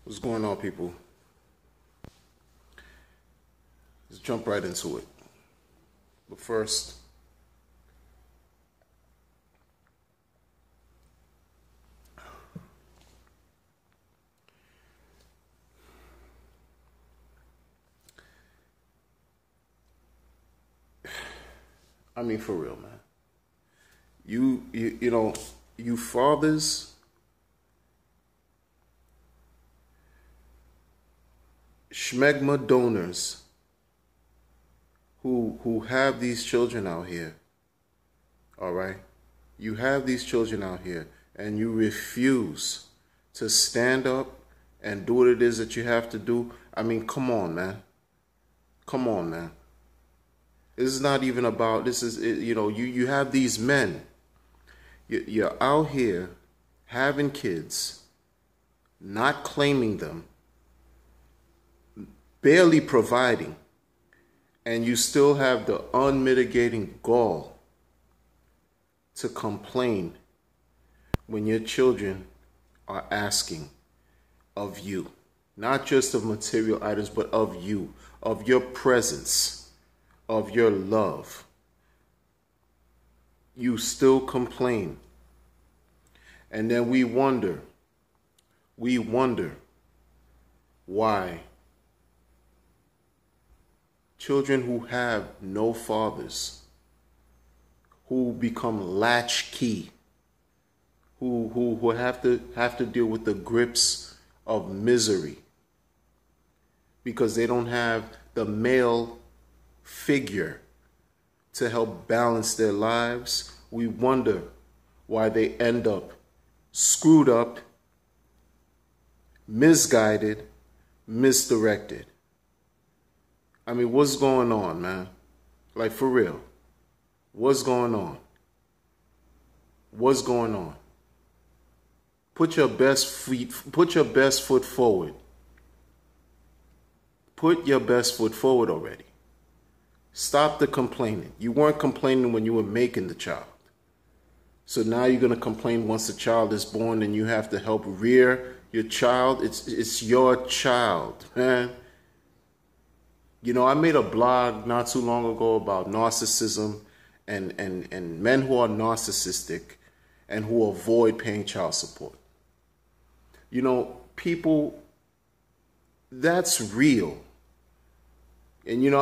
What's going on, people? Let's jump right into it. But first, I mean, for real, man. You know, you fathers, schmegma donors who have these children out here, all right? You have these children out here and you refuse to stand up and do what it is that you have to do. I mean, come on, man. Come on, man. This is not even about, this is, you know, you have these men. You're out here having kids, not claiming them, barely providing, and you still have the unmitigating gall to complain when your children are asking of you, not just of material items, but of you, of your presence, of your love. You still complain. And then we wonder why children who have no fathers, who become latchkey, who have to deal with the grips of misery because they don't have the male figure to help balance their lives. We wonder why they end up screwed up, misguided, misdirected. I mean, what's going on, man? Like, for real. What's going on? What's going on? Put your best foot forward. Put your best foot forward already. Stop the complaining. You weren't complaining when you were making the child. So now you're going to complain once the child is born and you have to help rear your child. It's your child, man. You know, I made a blog not too long ago about narcissism and men who are narcissistic and who avoid paying child support. You know, people, that's real. And, you know,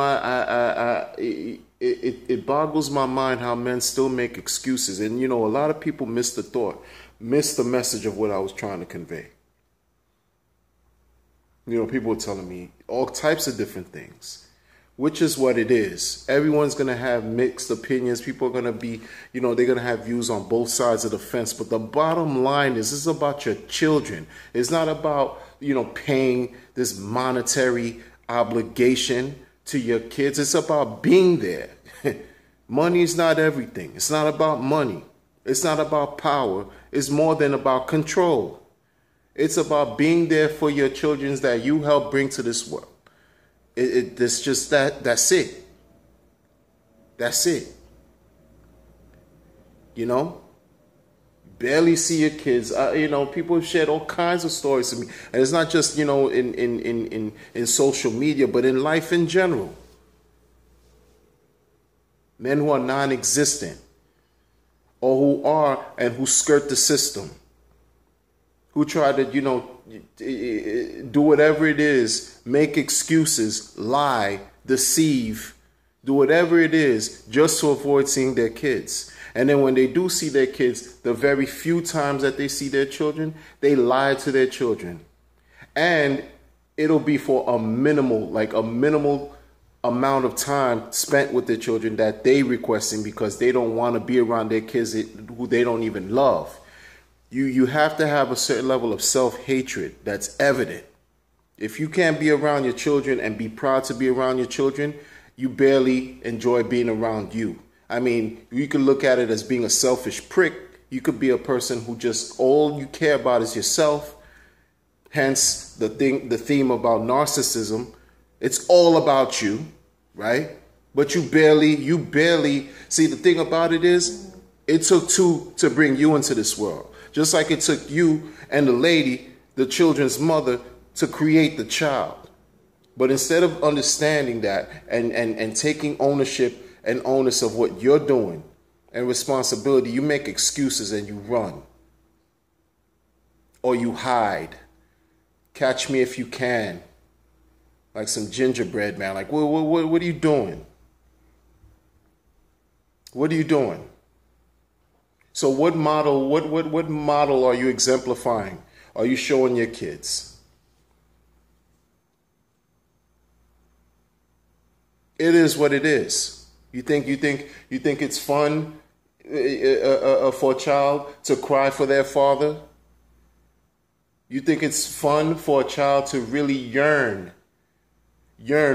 it boggles my mind how men still make excuses. And, you know, a lot of people miss the thought, miss the message of what I was trying to convey. You know, people are telling me all types of different things, which is what it is. Everyone's going to have mixed opinions. People are going to be, you know, they're going to have views on both sides of the fence. But the bottom line is, this is about your children. It's not about, you know, paying this monetary obligation to your kids. It's about being there. Money is not everything. It's not about money. It's not about power. It's more than about control. It's about being there for your children that you help bring to this world. It's just that. That's it. That's it. You know? Barely see your kids. You know, people have shared all kinds of stories to me. And it's not just, you know, in social media, but in life in general. Men who are non-existent, or who are and who skirt the system, who try to, you know, do whatever it is, make excuses, lie, deceive, do whatever it is just to avoid seeing their kids. And then when they do see their kids, the very few times that they see their children, they lie to their children. And it'll be for a minimal amount of time spent with their children that they requesting because they don't want to be around their kids who they don't even love. You have to have a certain level of self-hatred that's evident. If you can't be around your children and be proud to be around your children, you barely enjoy being around you. I mean, you could look at it as being a selfish prick. You could be a person who just all you care about is yourself. Hence the theme about narcissism. It's all about you, right? But you barely see, the thing about it is it took two to bring you into this world. Just like it took you and the lady, the children's mother, to create the child. But instead of understanding that and taking ownership and onus of what you're doing and responsibility, you make excuses and you run. Or you hide. Catch me if you can. Like some gingerbread man. Like, what are you doing? What are you doing? So what model are you exemplifying? Are you showing your kids? It is what it is. You think it's fun for a child to cry for their father? You think it's fun for a child to really yearn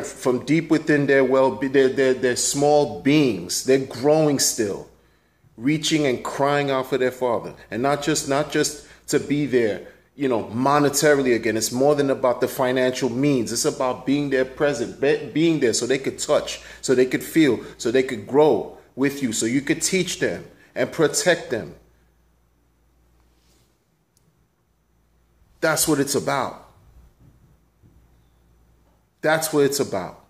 from deep within their their small beings? They're growing still, reaching and crying out for their father, and not just to be there, monetarily again. It's more than about the financial means. It's about being there present, being there so they could touch, so they could feel, so they could grow with you, so you could teach them and protect them. That's what it's about. That's what it's about.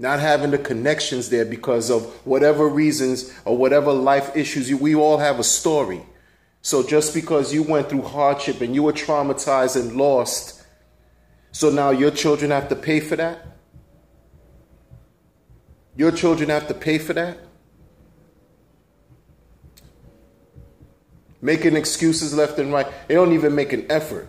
Not having the connections there because of whatever reasons or whatever life issues. We all have a story. So just because you went through hardship and you were traumatized and lost, so now your children have to pay for that? Your children have to pay for that? Making excuses left and right. They don't even make an effort.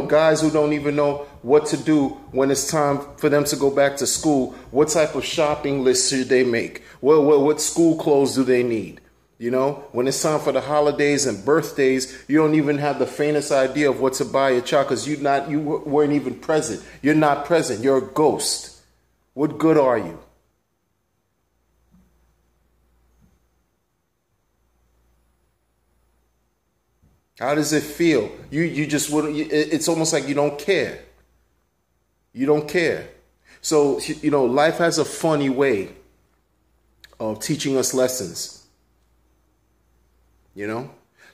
Guys who don't even know what to do when it's time for them to go back to school. What type of shopping list should they make? What school clothes do they need? When it's time for the holidays and birthdays, you don't even have the faintest idea of what to buy your child because you weren't even present. You're not present. You're a ghost. What good are you? How does it feel? You just wouldn't. It's almost like you don't care. You don't care. So life has a funny way of teaching us lessons.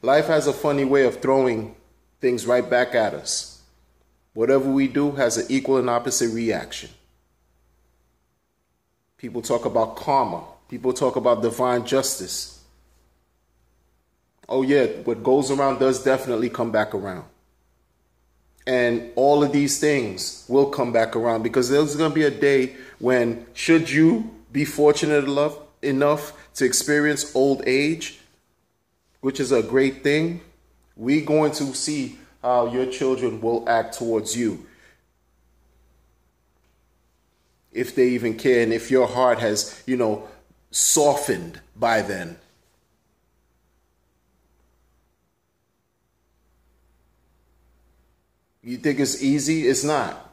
Life has a funny way of throwing things right back at us. Whatever we do has an equal and opposite reaction. People talk about karma. People talk about divine justice. Oh yeah, what goes around does definitely come back around. And all of these things will come back around because there's going to be a day when, should you be fortunate enough to experience old age, which is a great thing, we're going to see how your children will act towards you. If they even care, and if your heart has, softened by then. You think it's easy? It's not.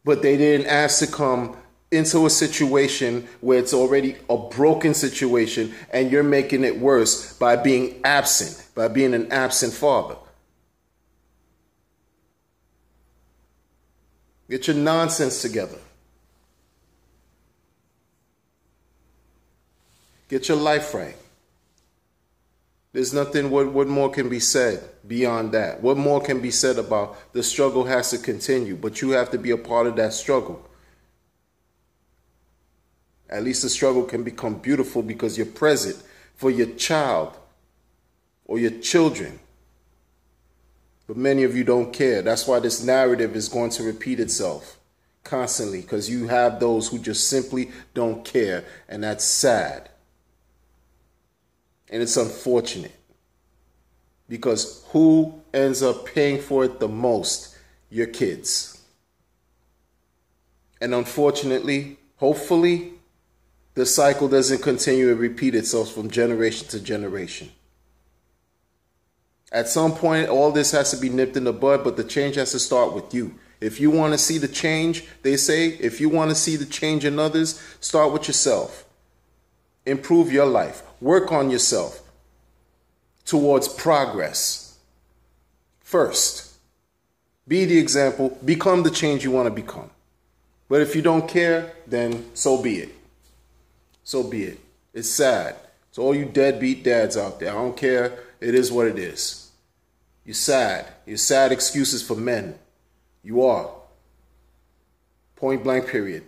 But they didn't ask to come into a situation where it's already a broken situation and you're making it worse by being absent, by being an absent father. Get your nonsense together. Get your life right. There's nothing, what more can be said beyond that? What more can be said about the struggle has to continue, but you have to be a part of that struggle. At least the struggle can become beautiful because you're present for your child or your children. But many of you don't care. That's why this narrative is going to repeat itself constantly, because you have those who just simply don't care, and that's sad. And it's unfortunate, because who ends up paying for it the most? Your kids. And unfortunately, hopefully, the cycle doesn't continue and repeat itself from generation to generation. At some point, all this has to be nipped in the bud, but the change has to start with you. If you want to see the change, they say, if you want to see the change in others, start with yourself. Improve your life. Work on yourself towards progress. First, be the example. Become the change you want to become. But if you don't care, then so be it. So be it. It's sad. To all you deadbeat dads out there, I don't care. It is what it is. You're sad. You're sad excuses for men. You are. Point blank period.